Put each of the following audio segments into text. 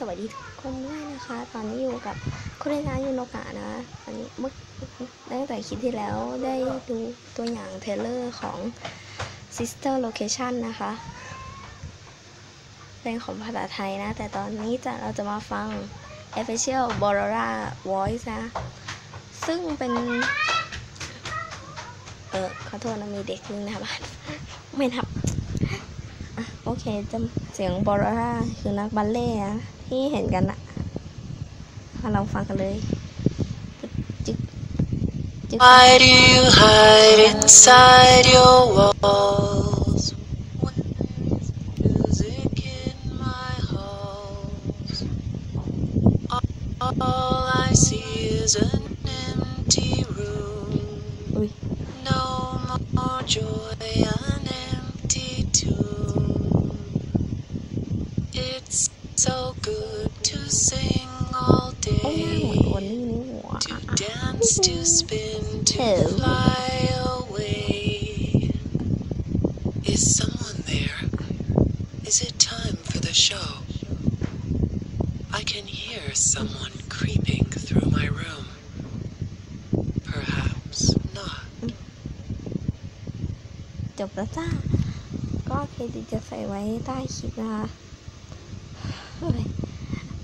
สวัสดีทุกคนด้วยนะคะตอนนี้อยู่กับคุเรนายูโนกะนะอันนี้ตั้งแต่คลิปที่แล้วได้ดูตัวอย่างเทรลเลอร์ของ Sister Location นะคะเป็นของภาษาไทยนะแต่ตอนนี้เราจะมาฟัง Official Borora Voice นะซึ่งเป็นขอโทษนะมีเด็กนึงนะบ้านไม่นับโอเคเสียงบอร์ราคือนักบัลเล่ต์นะที่เห็นกันนะมาลองฟังกันเลย Why do you hide inside your walls when there's music in my halls? All I see is an empty room. No more joy, an empty tomb. It's so good to sing all day, to dance, to spin, to fly away. Is someone there? Is it time for the show? I can hear someone creeping through my room. Perhaps not. จบแล้วจ้าก็เครดิตจะใส่ไว้ใต้คลิปนะคะ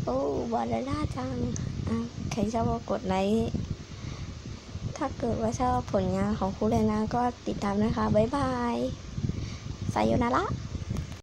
โอ้บอลล่าจังใครชอบก็กดไลค์ถ้าเกิดว่าชอบผลงานของคุเรนาก็ติดตามนะคะบ๊ายบายไซโยนาระ